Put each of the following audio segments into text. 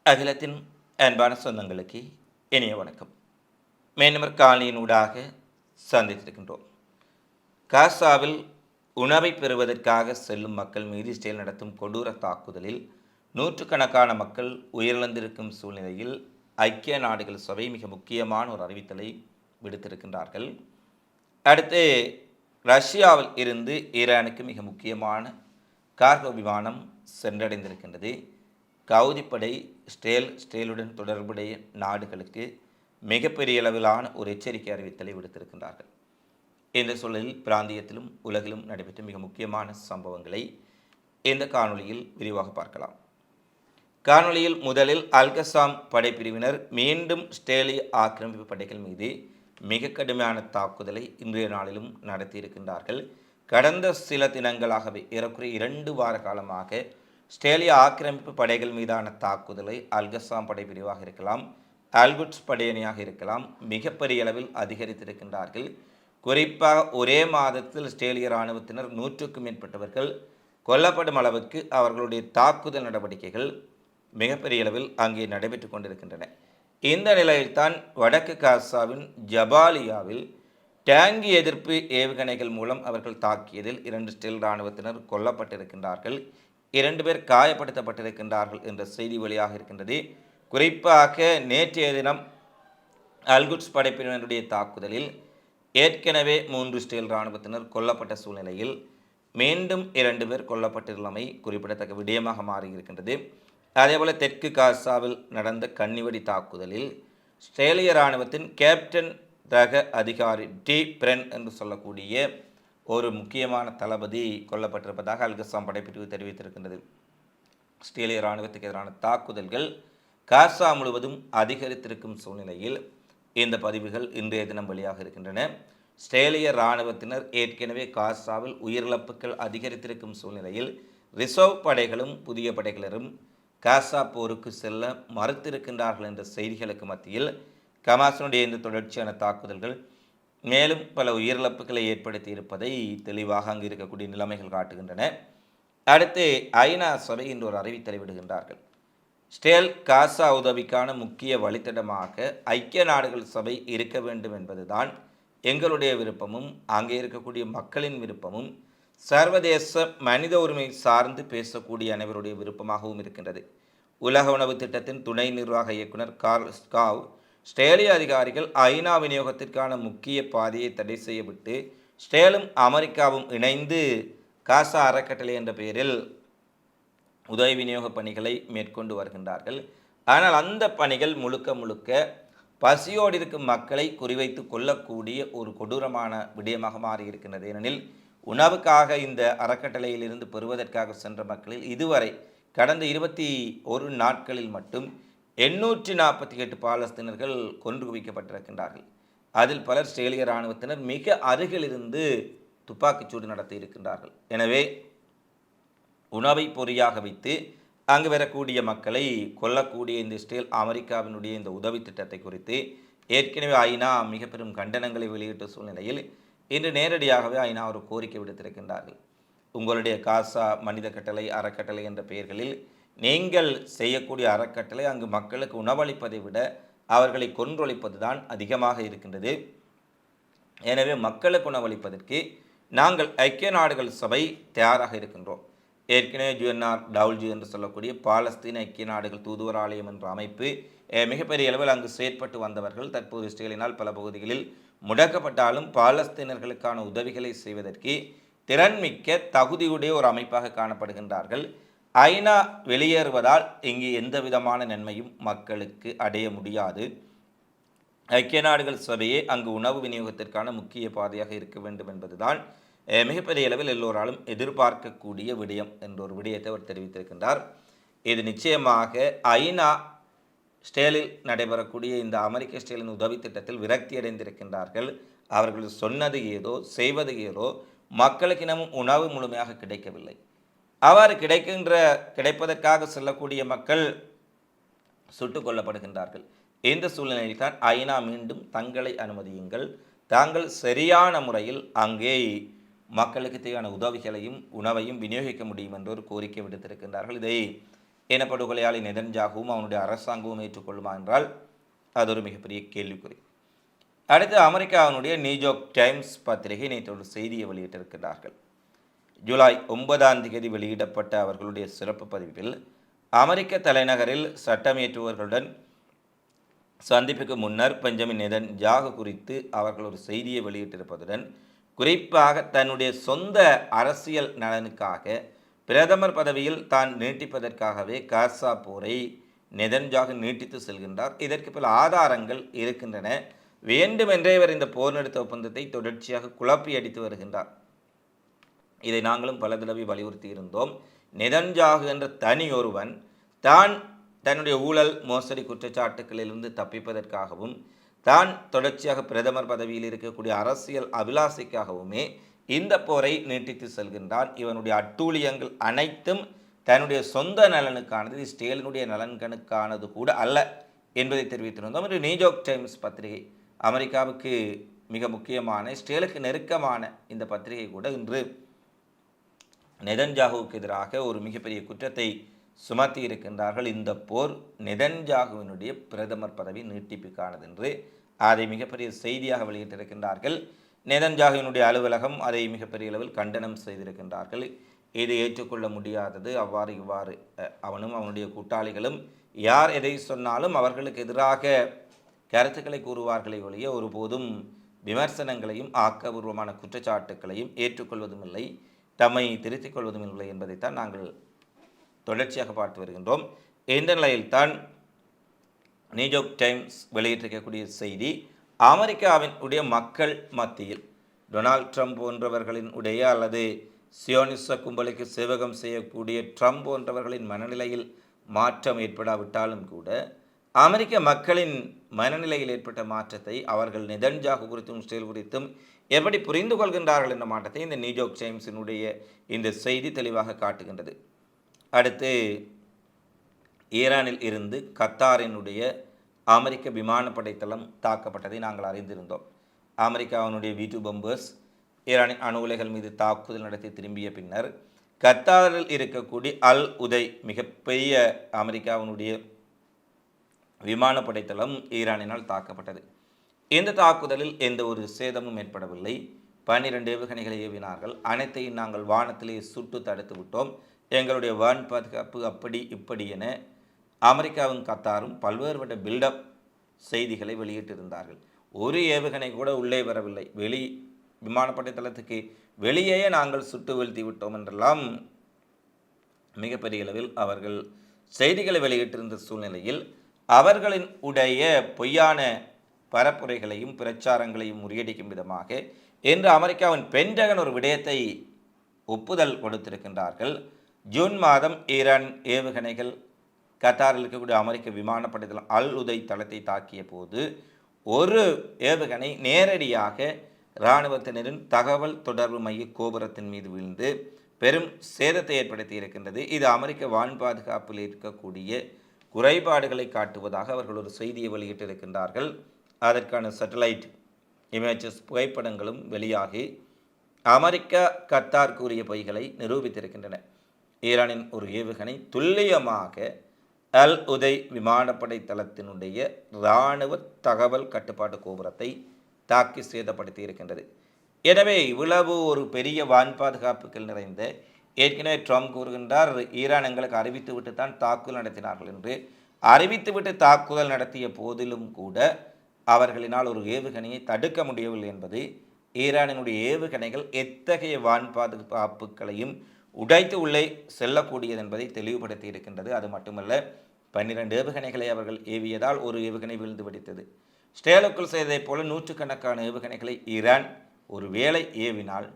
அகிலத்தின் அன்பான சொந்தங்களுக்கு இனிய வணக்கம். மேன்மர் காலனியினூடாக சந்தித்திருக்கின்றோம். காசாவில் உணவை பெறுவதற்காக செல்லும் மக்கள் மீது இஸ்ரேல் நடத்தும் கொடூர தாக்குதலில் நூற்றுக்கணக்கான மக்கள் உயிரிழந்திருக்கும் சூழ்நிலையில் ஐக்கிய நாடுகள் சபை மிக முக்கியமான ஒரு அறிவித்தலை விடுத்திருக்கின்றார்கள். அடுத்து ரஷ்யாவில் இருந்து ஈரானுக்கு மிக முக்கியமான கார்கோ விமானம் சென்றடைந்திருக்கின்றது. கவுதிப்படை ஸ்டேலுடன் தொடர்புடைய நாடுகளுக்கு மிகப்பெரிய அளவிலான ஒரு எச்சரிக்கை அறிவித்தலை விடுத்திருக்கின்றார்கள். இந்த சூழலில் பிராந்தியத்திலும் உலகிலும் நடைபெற்ற மிக முக்கியமான சம்பவங்களை இந்த காணொளியில் விரிவாக பார்க்கலாம். காணொளியில் முதலில் அல்கசாம் படைப்பிரிவினர் மீண்டும் ஸ்டேலிய ஆக்கிரமிப்பு படைகள் மீது மிக கடுமையான தாக்குதலை இன்றைய நாளிலும் நடத்தியிருக்கின்றார்கள். கடந்த சில தினங்களாகவே ஏறக்குறைய 2 வார காலமாக ஸ்டேலிய ஆக்கிரமிப்பு படைகள் மீதான தாக்குதலை அல்கசாம் படைப்பிரிவாக இருக்கலாம், அல்குட்ஸ் படையணியாக இருக்கலாம், மிகப்பெரிய அளவில் அதிகரித்திருக்கின்றார்கள். குறிப்பாக ஒரே மாதத்தில் ஸ்டேலிய இராணுவத்தினர் 100க்கும் மேற்பட்டவர்கள் கொல்லப்படும் அளவுக்கு அவர்களுடைய தாக்குதல் நடவடிக்கைகள் மிகப்பெரிய அளவில் அங்கே நடைபெற்று கொண்டிருக்கின்றன. இந்த நிலையில்தான் வடக்கு காசாவின் ஜபாலியாவில் டேங்கி எதிர்ப்பு ஏவுகணைகள் மூலம் அவர்கள் தாக்கியதில் 2 ஸ்டேல் இராணுவத்தினர் கொல்லப்பட்டிருக்கின்றார்கள், 2 பேர் காயப்படுத்தப்பட்டிருக்கின்றார்கள் என்ற செய்தி வெளியாக இருக்கின்றது. குறிப்பாக நேற்றைய தினம் அல்குட்ஸ் படைப்பினருடைய தாக்குதலில் ஏற்கனவே 3 ஸ்டேல் இராணுவத்தினர் கொல்லப்பட்ட சூழ்நிலையில் மீண்டும் 2 பேர் கொல்லப்பட்டுள்ளமை குறிப்பிடத்தக்க விடயமாக மாறியிருக்கின்றது. அதேபோல் தெற்கு காசாவில் நடந்த கன்னிவெடி தாக்குதலில் ஸ்ட்ரேலிய இராணுவத்தின் கேப்டன் ரக அதிகாரி டி பிரென் என்று சொல்லக்கூடிய ஒரு முக்கியமான தளபதி கொல்லப்பட்டிருப்பதாக அல்கசாம் படைப்பிரிவு தெரிவித்திருக்கின்றது. ஸ்ட்ரேலிய இராணுவத்துக்கு எதிரான தாக்குதல்கள் காசா முழுவதும் அதிகரித்திருக்கும் சூழ்நிலையில் இந்த பதிவுகள் இன்றைய தினம் வெளியாக இருக்கின்றன. ஸ்ட்ரேலிய இராணுவத்தினர் ஏற்கனவே காசாவில் உயிரிழப்புகள் அதிகரித்திருக்கும் சூழ்நிலையில் ரிசர்வ் படைகளும் புதிய படைகளரும் காசா போருக்கு செல்ல மறுத்திருக்கின்றார்கள் என்ற செய்திகளுக்கு மத்தியில் ஹமாஸினுடைய இந்த தொடர்ச்சியான தாக்குதல்கள் மேலும் பல உயிரிழப்புகளை ஏற்படுத்தி இருப்பதை தெளிவாக அங்கு இருக்கக்கூடிய நிலைமைகள் காட்டுகின்றன. அடுத்து ஐநா சபை இன்று ஒரு அறிவித்தலை விடுகின்றார்கள். ஸ்டேல் காசா உதவிக்கான முக்கிய வழித்தடமாக ஐக்கிய நாடுகள் சபை இருக்க வேண்டும் என்பதுதான் எங்களுடைய விருப்பமும் அங்கே இருக்கக்கூடிய மக்களின் விருப்பமும் சர்வதேச மனித உரிமை சார்ந்து பேசக்கூடிய அனைவருடைய விருப்பமாகவும் இருக்கின்றது. உலக உணவு திட்டத்தின் துணை நிர்வாக இயக்குனர் கார்ல் ஸ்காவ் ஸ்ட்ரேலிய அதிகாரிகள் ஐநா விநியோகத்திற்கான முக்கிய பாதையை தடை செய்யவிட்டு ஸ்ட்ரேலும் அமெரிக்காவும் இணைந்து காசா அறக்கட்டளை என்ற பெயரில் உதவி விநியோக பணிகளை மேற்கொண்டு வருகின்றார்கள். ஆனால் அந்த பணிகள் முழுக்க பசியோடு இருக்கும் மக்களை குறிவைத்து கொள்ளக்கூடிய ஒரு கொடூரமான விடயமாக மாறியிருக்கின்றது. ஏனெனில் உணவுக்காக இந்த அறக்கட்டளையிலிருந்து பெறுவதற்காக சென்ற மக்களில் இதுவரை கடந்த 21 நாட்களில் மட்டும் 848 பாலஸ்தீனர்கள் கொன்று குவிக்கப்பட்டிருக்கின்றார்கள். அதில் பலர் ஸ்ட்ரேலிய இராணுவத்தினர் மிக அருகில் இருந்து துப்பாக்கிச்சூடு நடத்தி இருக்கின்றார்கள். எனவே உணவை பொறியாக வைத்து அங்கு வரக்கூடிய மக்களை கொல்லக்கூடிய இந்த இஸ்ரேல் அமெரிக்காவினுடைய இந்த உதவி திட்டத்தை குறித்து ஏற்கனவே ஐநா மிக பெரும் கண்டனங்களை வெளியிட்ட சூழ்நிலையில் இன்று நேரடியாகவே ஐநா ஒரு கோரிக்கை விடுத்திருக்கின்றார்கள். உங்களுடைய காசா மனித கட்டளை அறக்கட்டளை என்ற பெயர்களில் நீங்கள் செய்யக்கூடிய அறக்கட்டளை அங்கு மக்களுக்கு உணவளிப்பதை விட அவர்களை கொன்றொழிப்பது தான் அதிகமாக இருக்கின்றது. எனவே மக்களுக்கு உணவளிப்பதற்கு நாங்கள் ஐக்கிய நாடுகள் சபை தயாராக இருக்கின்றோம். ஏற்கனவே UNRWA என்று சொல்லக்கூடிய பாலஸ்தீன ஐக்கிய நாடுகள் தூதுவர் ஆலயம் என்ற அமைப்பு மிகப்பெரிய அளவில் அங்கு செயற்பட்டு வந்தவர்கள் தற்போது இஸ்ரேலினால் பல பகுதிகளில் முடக்கப்பட்டாலும் பாலஸ்தீனர்களுக்கான உதவிகளை செய்வதற்கு திறன்மிக்க தகுதியுடைய ஒரு அமைப்பாக காணப்படுகின்றார்கள். ஐநா வெளியேறுவதால் இங்கு எந்த விதமான நன்மையும் மக்களுக்கு அடைய முடியாது. ஐக்கிய நாடுகள் சபையே அங்கு உணவு விநியோகத்திற்கான முக்கிய பாதையாக இருக்க வேண்டும் என்பதுதான் மிகப்பெரிய அளவில் எல்லோராலும் எதிர்பார்க்கக்கூடிய விடயம் என்ற ஒரு விடயத்தை அவர் தெரிவித்திருக்கின்றார். இது நிச்சயமாக ஐநா ஸ்டேலில் நடைபெறக்கூடிய இந்த அமெரிக்க ஸ்டேலின் உதவி திட்டத்தில் விரக்தி அடைந்திருக்கின்றார்கள். அவர்கள் சொன்னது ஏதோ செய்வது ஏதோ மக்களுக்கு இன்னமும் உணவு முழுமையாக கிடைக்கவில்லை. அவ்வாறு கிடைப்பதற்காக செல்லக்கூடிய மக்கள் சுட்டுக் கொல்லப்படுகின்றார்கள். இந்த சூழ்நிலையில் தான் ஐநா மீண்டும் தங்களை அனுமதியுங்கள், தாங்கள் சரியான முறையில் அங்கே மக்களுக்கு தேவையான உதவிகளையும் உணவையும் விநியோகிக்க முடியும் என்று ஒரு கோரிக்கை விடுத்திருக்கின்றார்கள். இதை இனப்படுகொலையாளி நெதன்யாகுவும் அவனுடைய அரசாங்கமும் ஏற்றுக்கொள்ளுமா என்றால் அது ஒரு மிகப்பெரிய கேள்விக்குறி. அடுத்து அமெரிக்காவினுடைய நியூயார்க் டைம்ஸ் பத்திரிகை நேற்று ஒரு செய்தியை வெளியிட்டிருக்கிறார்கள். ஜூலை 9 வெளியிடப்பட்ட அவர்களுடைய சிறப்பு பதிவில் அமெரிக்க தலைநகரில் சட்டமியற்றுவர்களுடன் சந்திப்புக்கு முன்னர் பெஞ்சமின் நெதன்யாகு குறித்து அவர்கள் ஒரு செய்தியை வெளியிட்டிருப்பதுடன் குறிப்பாக தன்னுடைய சொந்த அரசியல் நலனுக்காக பிரதமர் பதவியில் தான் நீட்டிப்பதற்காகவே காசா போரை நெதன்யாகு நீட்டித்து செல்கின்றார். இதற்கு பல ஆதாரங்கள் இருக்கின்றன. வேண்டுமென்றே இவர் இந்த போர் நிறுத்த ஒப்பந்தத்தை தொடர்ச்சியாக குழப்பி அடித்து வருகின்றார். இதை நாங்களும் பல தடவை வலியுறுத்தி இருந்தோம். நெதன்யாகு என்ற தனி ஒருவன் தான் தன்னுடைய ஊழல் மோசடி குற்றச்சாட்டுகளிலிருந்து தப்பிப்பதற்காகவும் தான் தொடர்ச்சியாக பிரதமர் பதவியில் இருக்கக்கூடிய அரசியல் அபிலாசைக்காகவுமே இந்த போரை நீட்டித்து செல்கின்றான். இவனுடைய அட்டூழியங்கள் அனைத்தும் தன்னுடைய சொந்த நலனுக்கானது, ஸ்டேலினுடைய நலன்களுக்கானது கூட அல்ல என்பதை தெரிவித்திருந்தோம். ஒரு நியூயார்க் டைம்ஸ் பத்திரிகை, அமெரிக்காவுக்கு மிக முக்கியமான, ஸ்டேலுக்கு நெருக்கமான இந்த பத்திரிகை கூட இன்று நெதன்யாகுவுக்கு எதிராக ஒரு மிகப்பெரிய குற்றத்தை சுமத்தி இருக்கின்றார்கள். இந்த போர் நெதன்யாகுவினுடைய பிரதமர் பதவி நீட்டிப்புக்கானது என்று அதை மிகப்பெரிய செய்தியாக வெளியிட்டிருக்கின்றார்கள். நெதன்யாகுவினுடைய அலுவலகம் அதை மிகப்பெரிய அளவில் கண்டனம் செய்திருக்கின்றார்கள். இது ஏற்றுக்கொள்ள முடியாதது, அவ்வாறு இவ்வாறு அவனும் அவனுடைய கூட்டாளிகளும் யார் எதை சொன்னாலும் அவர்களுக்கு எதிராக கருத்துக்களை கூறுவார்களை ஒழிய ஒருபோதும் விமர்சனங்களையும் ஆக்கபூர்வமான குற்றச்சாட்டுக்களையும் ஏற்றுக்கொள்வதும் இல்லை, தம்மை திருத்திக் கொள்வதும் இல்லை என்பதைத்தான் நாங்கள் தொடர்ச்சியாக பார்த்து வருகின்றோம். இந்த நிலையில்தான் நியூயார்க் டைம்ஸ் வெளியிட்டிருக்கக்கூடிய செய்தி, அமெரிக்காவின் உடைய மக்கள் மத்தியில் டொனால்ட் ட்ரம்ப் போன்றவர்களின் உடைய அல்லது சியோனிச கும்பலுக்கு சேவகம் செய்யக்கூடிய ட்ரம்ப் போன்றவர்களின் மனநிலையில் மாற்றம் ஏற்படாவிட்டாலும் கூட அமெரிக்க மக்களின் மனநிலையில் ஏற்பட்ட மாற்றத்தை அவர்கள் நெதன்யாகு குறித்தும் ஸ்டேல் குறித்தும் எப்படி புரிந்து கொள்கின்றார்கள் என்ற மாற்றத்தை இந்த நியூயார்க் டைம்ஸினுடைய இந்த செய்தி தெளிவாக காட்டுகின்றது. அடுத்து ஈரானில் இருந்து கத்தாரினுடைய அமெரிக்க விமானப்படை தளம் தாக்கப்பட்டதை நாங்கள் அறிந்திருந்தோம். அமெரிக்காவினுடைய V2 பம்பர்ஸ் ஈரானின் அணு உலைகள் மீது தாக்குதல் நடத்தி திரும்பிய பின்னர் கத்தாரில் இருக்கக்கூடிய அல் உதை மிகப்பெரிய அமெரிக்காவினுடைய விமானப்படை தளம் ஈரானினால் தாக்கப்பட்டது. இந்த தாக்குதலில் எந்த ஒரு சேதமும் ஏற்படவில்லை. 12 ஏவுகணைகளை ஏவினார்கள். அனைத்தையும் நாங்கள் வானத்திலேயே சுட்டு தடுத்து விட்டோம். எங்களுடைய வான் பாதுகாப்பு அப்படி இப்படி என அமெரிக்காவும் கத்தாரும் பல்வேறுபட்ட பில்டப் செய்திகளை வெளியிட்டிருந்தார்கள். ஒரு ஏவுகணை கூட உள்ளே வரவில்லை, வெளி விமானப்படை தளத்துக்கு வெளியேயே நாங்கள் சுட்டு வீழ்த்தி விட்டோம் என்றெல்லாம் மிகப்பெரிய அளவில் அவர்கள் செய்திகளை வெளியிட்டிருந்த சூழ்நிலையில் அவர்களின் உடைய பொய்யான பரப்புரைகளையும் பிரச்சாரங்களையும் முறியடிக்கும் விதமாக இன்று அமெரிக்காவின் பென்டகன் ஒரு விடயத்தை ஒப்புதல் கொடுத்திருக்கின்றார்கள். ஜூன் மாதம் ஈரான் ஏவுகணைகள் கத்தாரில் இருக்கக்கூடிய அமெரிக்க விமானப்படை தளம் அல் உதை தளத்தை தாக்கிய போது ஒரு ஏவுகணை நேரடியாக இராணுவத்தினரின் தகவல் தொடர்பு மைய கோபுரத்தின் மீது விழுந்து பெரும் சேதத்தை ஏற்படுத்தி இருக்கின்றது. இது அமெரிக்க வான் பாதுகாப்பில் இருக்கக்கூடிய குறைபாடுகளை காட்டுவதாக அவர்கள் ஒரு செய்தியை வெளியிட்டிருக்கின்றார்கள். அதற்கான சேட்டலைட் இமேஜஸ் புகைப்படங்களும் வெளியாகி அமெரிக்கா கத்தார் கூறிய பொய்களை நிரூபித்திருக்கின்றன. ஈரானின் ஒரு ஏவுகணை துல்லியமாக அல் உதை விமானப்படை தளத்தினுடைய இராணுவ தகவல் கட்டுப்பாட்டு கோபுரத்தை தாக்கி சேதப்படுத்தி இருக்கின்றது. எனவே இவ்வளவு ஒரு பெரிய வான் பாதுகாப்புகள் நிறைந்த, ஏற்கனவே ட்ரம்ப் கூறுகின்றார் ஈரான் எங்களுக்கு அறிவித்துவிட்டு தான் தாக்குதல் நடத்தினார்கள் என்று. அறிவித்துவிட்டு தாக்குதல் நடத்திய போதிலும் கூட அவர்களினால் ஒரு ஏவுகணையை தடுக்க முடியவில்லை என்பது ஈரானினுடைய ஏவுகணைகள் எத்தகைய வான் பாதுகாப்புகளையும் உடைத்து உள்ளே செல்லக்கூடியது என்பதை தெளிவுபடுத்தி இருக்கின்றது. அது மட்டுமல்ல, 12 ஏவுகணைகளை அவர்கள் ஏவியதால் ஒரு ஏவுகணை விழுந்து வெடித்தது. ஸ்டேலுக்குள் செய்ததைப் போல நூற்றுக்கணக்கான ஏவுகணைகளை ஈரான் ஒரு வேளை ஏவினால்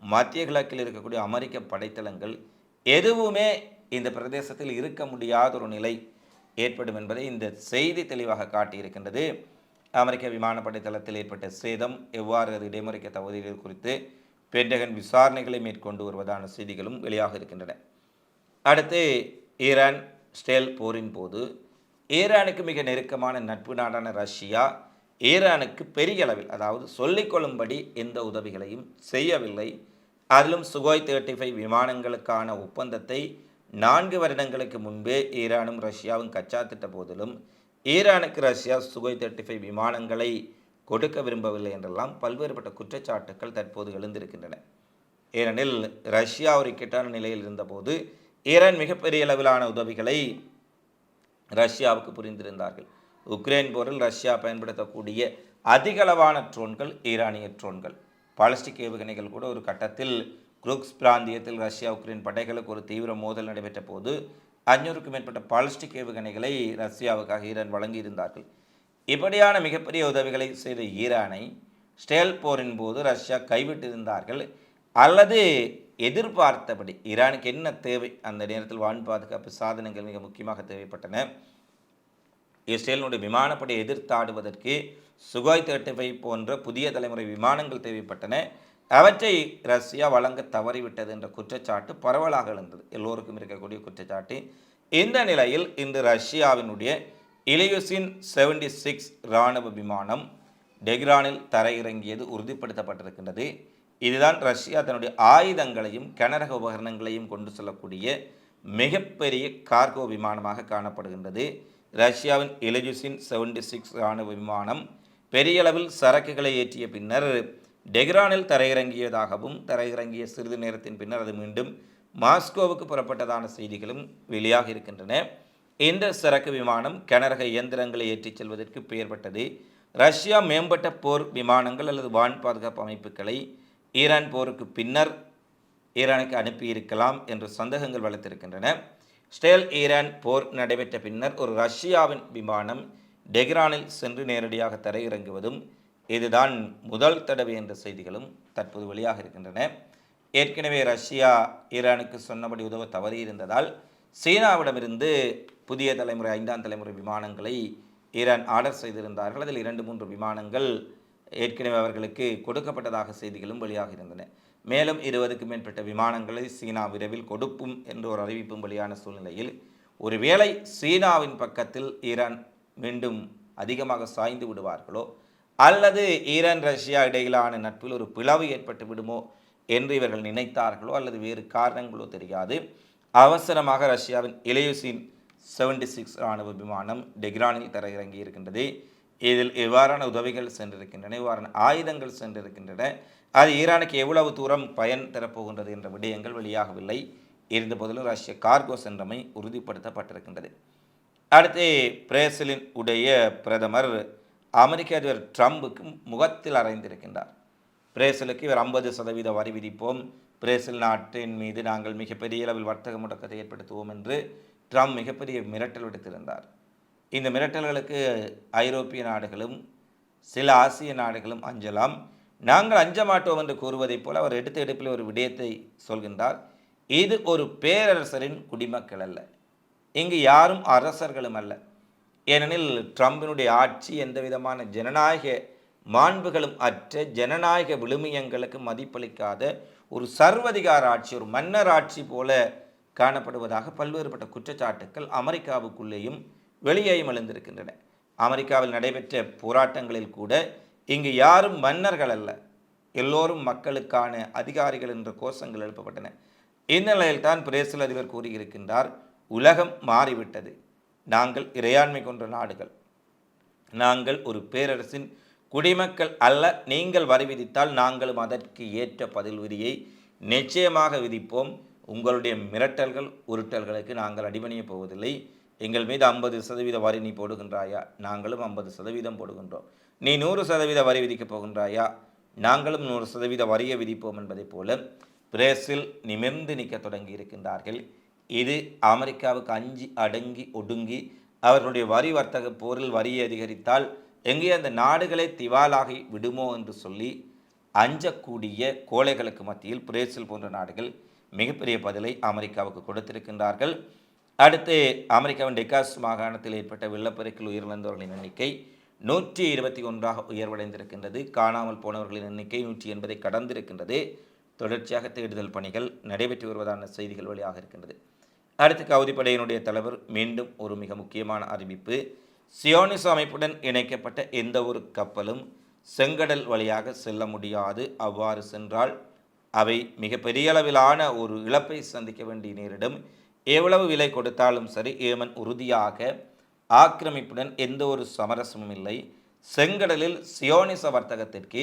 மத்திய கிழக்கில் இருக்கக்கூடிய அமெரிக்க படைத்தளங்கள் எதுவுமே இந்த பிரதேசத்தில் இருக்க முடியாத ஒரு நிலை ஏற்படும் என்பதை இந்த செய்தி தெளிவாக காட்டியிருக்கின்றது. அமெரிக்க விமானப்படை தளத்தில் ஏற்பட்ட சேதம் எவ்வாறு அது இடைமறிக்க தகுதிகள் குறித்து பென்டகன் விசாரணைகளை மேற்கொண்டு வருவதான செய்திகளும் வெளியாக இருக்கின்றன. அடுத்து ஈரான் ஸ்டேல் போரின் போது ஈரானுக்கு மிக நெருக்கமான நட்பு நாடான ரஷ்யா ஈரானுக்கு பெரிய அளவில், அதாவது சொல்லிக்கொள்ளும்படி எந்த உதவிகளையும் செய்யவில்லை. அதிலும் சுகோய் 35 விமானங்களுக்கான ஒப்பந்தத்தை 4 வருடங்களுக்கு முன்பே ஈரானும் ரஷ்யாவும் கச்சா திட்ட போதிலும் ஈரானுக்கு ரஷ்யா சுகோய் 35 விமானங்களை கொடுக்க விரும்பவில்லை என்றெல்லாம் பல்வேறுபட்ட குற்றச்சாட்டுக்கள் தற்போது எழுந்திருக்கின்றன. ஏனெனில் ரஷ்யா ஒரு இக்கட்டான நிலையில் இருந்தபோது ஈரான் மிகப்பெரிய அளவிலான உதவிகளை ரஷ்யாவுக்கு புரிந்திருந்தார்கள். உக்ரைன் போரில் ரஷ்யா பயன்படுத்தக்கூடிய அதிகளவான ட்ரோன்கள் ஈரானிய ட்ரோன்கள். பாலிஸ்டிக் ஏவுகணைகள் கூட ஒரு கட்டத்தில் குருக்ஸ் பிராந்தியத்தில் ரஷ்யா உக்ரைன் படைகளுக்கு ஒரு தீவிர மோதல் நடைபெற்ற போது 500க்கும் மேற்பட்ட பாலிஸ்டிக் ஏவுகணைகளை ரஷ்யாவுக்காக ஈரான் வழங்கியிருந்தார்கள். இப்படியான மிகப்பெரிய உதவிகளை செய்த ஈரானை ஸ்டேல் போரின் போது ரஷ்யா கைவிட்டிருந்தார்கள். அல்லது எதிர்பார்த்தபடி ஈரானுக்கு என்ன தேவை, அந்த நேரத்தில் வான் பாதுகாப்பு சாதனங்கள் மிக முக்கியமாக தேவைப்பட்டன. இஸ்ரேலினுடைய விமானப்படை எதிர்த்தாடுவதற்கு சுகாய் 35 போன்ற புதிய தலைமுறை விமானங்கள் தேவைப்பட்டன. அவற்றை ரஷ்யா வழங்க தவறிவிட்டது என்ற குற்றச்சாட்டு பரவலாக எழுந்தது, எல்லோருக்கும் இருக்கக்கூடிய குற்றச்சாட்டு. இந்த நிலையில் இன்று ரஷ்யாவினுடைய இலியுசின் 76 இராணுவ விமானம் டெஹ்ரானில் தரையிறங்கியது உறுதிப்படுத்தப்பட்டிருக்கின்றது. இதுதான் ரஷ்யா தன்னுடைய ஆயுதங்களையும் கனரக உபகரணங்களையும் கொண்டு செல்லக்கூடிய மிகப்பெரிய கார்கோ விமானமாக காணப்படுகின்றது. ரஷ்யாவின் இலியுசின் 76 இராணுவ விமானம் பெரிய அளவில் சரக்குகளை ஏற்றிய பின்னர் டெஹ்ரானில் தரையிறங்கியதாகவும் தரையிறங்கிய சிறிது நேரத்தின் பின்னர் அது மீண்டும் மாஸ்கோவுக்கு புறப்பட்டதான செய்திகளும் வெளியாக இருக்கின்றன. இந்த சரக்கு விமானம் கனரக இயந்திரங்களை ஏற்றிச் செல்வதற்கு பெயர்பட்டது. ரஷ்யா மேம்பட்ட போர் விமானங்கள் அல்லது வான் பாதுகாப்பு அமைப்புகளை ஈரான் போருக்கு பின்னர் ஈரானுக்கு அனுப்பியிருக்கலாம் என்ற சந்தேகங்கள் வளர்த்திருக்கின்றன. ஸ்டேல் ஈரான் போர் நடைபெற்ற பின்னர் ஒரு ரஷ்யாவின் விமானம் டெஹ்ரானில் சென்று நேரடியாக தரையிறங்குவதும் இதுதான் முதல் தடவை என்ற செய்திகளும் தற்போது வெளியாக இருக்கின்றன. ஏற்கனவே ரஷ்யா ஈரானுக்கு சொன்னபடி உதவ தவறியிருந்ததால் சீனாவிடமிருந்து புதிய தலைமுறை 5ஆம் தலைமுறை விமானங்களை ஈரான் ஆர்டர் செய்திருந்தார்கள். அதில் 2-3 விமானங்கள் ஏற்கனவே அவர்களுக்கு கொடுக்கப்பட்டதாக செய்திகளும் வெளியாக இருந்தன. மேலும் 20க்கும் மேற்பட்ட விமானங்களை சீனா விரைவில் கொடுக்கும் என்ற ஒரு அறிவிப்பும் வெளியான சூழ்நிலையில் ஒருவேளை சீனாவின் பக்கத்தில் ஈரான் மீண்டும் அதிகமாக சாய்ந்து விடுவார்களோ அல்லது ஈரான் ரஷ்யா இடையிலான நட்பில் ஒரு பிளவு ஏற்பட்டு விடுமோ என்று இவர்கள் நினைத்தார்களோ அல்லது வேறு காரணங்களோ தெரியாது, அவசரமாக ரஷ்யாவின் இலியுசின் 76 இராணுவ விமானம் டெஹ்ரானில் தரையிறங்கி இருக்கின்றது. இதில் இவ்வாறான உதவிகள் சென்றிருக்கின்றன, இவ்வாறான ஆயுதங்கள் சென்றிருக்கின்றன. அது ஈரானுக்கு எவ்வளவு தூரம் பயன் தரப்போகின்றது என்ற விடயங்கள் வெளியாகவில்லை. இருந்தபோதிலும் ரஷ்ய கார்கோ சென்றமை உறுதிப்படுத்தப்பட்டிருக்கின்றது. அடுத்து பிரேசிலின் உடைய பிரதமர் அமெரிக்க அதிபர் ட்ரம்புக்கு முகத்தில் அறைந்திருக்கின்றார். பிரேசிலுக்கு இவர் 50% வரி விதிப்போம், பிரேசில் நாட்டின் மீது நாங்கள் மிகப்பெரிய அளவில் வர்த்தக முடக்கத்தை ஏற்படுத்துவோம் என்று ட்ரம்ப் மிகப்பெரிய மிரட்டல் விடுத்திருந்தார். இந்த மிரட்டல்களுக்கு ஐரோப்பிய நாடுகளும் சில ஆசிய நாடுகளும் அஞ்சலாம். நாங்கள் அஞ்ச மாட்டோம் என்று கூறுவதைப் போல அவர் எடுத்த எடுப்பில் ஒரு விடயத்தை சொல்கின்றார். இது ஒரு பேரரசரின் குடிமக்கள் அல்ல, இங்கு யாரும் அரசர்களும் அல்ல. ஏனெனில் ட்ரம்பினுடைய ஆட்சி எந்த விதமான ஜனநாயக மாண்புகளும் அற்ற ஜனநாயக விழுமியங்களுக்கு மதிப்பளிக்காத ஒரு சர்வதிகார ஆட்சி, ஒரு மன்னர் ஆட்சி போல காணப்படுவதாக பல்வேறுபட்ட குற்றச்சாட்டுக்கள் அமெரிக்காவுக்குள்ளேயும் வெளியேயும் எழுந்திருக்கின்றன. அமெரிக்காவில் நடைபெற்ற போராட்டங்களில் கூட இங்கு யாரும் மன்னர்கள் அல்ல, எல்லோரும் மக்களுக்கான அதிகாரிகள் என்ற கோஷங்கள் எழுப்பப்பட்டன. இந்த நிலையில்தான் பிரேசில் அதிபர் கூறியிருக்கின்றார், உலகம் மாறிவிட்டது, நாங்கள் இறையாண்மை கொண்ட நாடுகள், நாங்கள் ஒரு பேரரசின் குடிமக்கள் அல்ல, நீங்கள் வரி விதித்தால் நாங்களும் அதற்கு ஏற்ற பதில் விதியை நிச்சயமாக விதிப்போம், உங்களுடைய மிரட்டல்கள் உருட்டல்களுக்கு நாங்கள் அடிபணியப் போவதில்லை, எங்கள் மீது 50% வரி நீ போடுகின்றாயா, நாங்களும் 50% போடுகின்றோம், நீ 100% வரி விதிக்கப் போகின்றாயா, நாங்களும் 100% வரியை விதிப்போம் என்பதை போல பிரேசில் நிமிர்ந்து நிற்க தொடங்கி இருக்கின்றார்கள். இது அமெரிக்காவுக்கு அஞ்சி அடங்கி ஒடுங்கி அவர்களுடைய வரி வர்த்தக போரில் வரியை அதிகரித்தால் எங்கே அந்த நாடுகளை திவாலாகி விடுமோ என்று சொல்லி அஞ்சக்கூடிய கோழைகளுக்கு மத்தியில் பிரேசில் போன்ற நாடுகள் மிகப்பெரிய பதிலை அமெரிக்காவுக்கு கொடுத்திருக்கின்றார்கள். அடுத்து அமெரிக்காவின் டெக்காஸ் மாகாணத்தில் ஏற்பட்ட வெள்ளப்பெருக்கில் உயிரிழந்தவர்களின் எண்ணிக்கை 121 உயர்வடைந்திருக்கின்றது. காணாமல் போனவர்களின் எண்ணிக்கை 180 கடந்திருக்கின்றது. தொடர்ச்சியாக தேடுதல் பணிகள் நடைபெற்று வருவதான செய்திகள் வெளியாக இருக்கின்றது. அடுத்து கவுதிப்படையினுடைய தலைவர் மீண்டும் ஒரு மிக முக்கியமான அறிவிப்பு, சியோனிச அமைப்புடன் இணைக்கப்பட்ட எந்த ஒரு கப்பலும் செங்கடல் வழியாக செல்ல முடியாது, அவ்வாறு சென்றால் அவை மிக பெரிய அளவிலான ஒரு இழப்பை சந்திக்க வேண்டிய நேரிடும். எவ்வளவு விலை கொடுத்தாலும் சரி ஏமன் உறுதியாக ஆக்கிரமிப்புடன் எந்த ஒரு சமரசமும் இல்லை. செங்கடலில் சியோனிச வர்த்தகத்திற்கு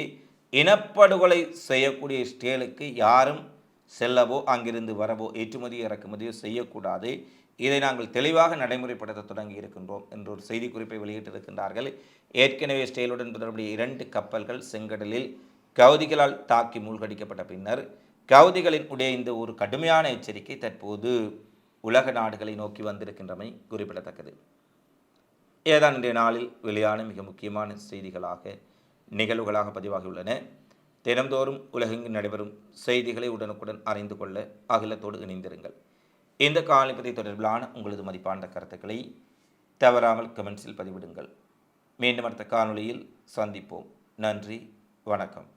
இனப்படுகொலை செய்யக்கூடிய இஸ்ரேலுக்கு யாரும் செல்லவோ அங்கிருந்து வரவோ ஏற்றுமதி இறக்குமதியோ செய்யக்கூடாது. இதை நாங்கள் தெளிவாக நடைமுறைப்படுத்த தொடங்கி இருக்கின்றோம் என்ற ஒரு செய்திக்குறிப்பை வெளியிட்டிருக்கின்றார்கள். ஏற்கனவே இஸ்ரேலுடன் தொடர்புடைய 2 கப்பல்கள் செங்கடலில் கவுதிகளால் தாக்கி மூழ்கடிக்கப்பட்ட பின்னர் கவுதிகளின் உடைய இந்த ஒரு கடுமையான எச்சரிக்கை தற்போது உலக நாடுகளை நோக்கி வந்திருக்கின்றமை குறிப்பிடத்தக்கது. ஏதான் இன்றைய நாளில் வெளியான மிக முக்கியமான செய்திகளாக நிகழ்வுகளாக பதிவாகியுள்ளன. தினந்தோறும் உலகெங்கு நடைபெறும் செய்திகளை உடனுக்குடன் அறிந்து கொள்ள அகிலத்தோடு இணைந்திருங்கள். இந்த காணொளி தொடர்பிலான உங்களது மதிப்பான கருத்துக்களை தவறாமல் கமெண்ட்ஸில் பதிவிடுங்கள். மீண்டும் அடுத்த காணொளியில் சந்திப்போம். நன்றி, வணக்கம்.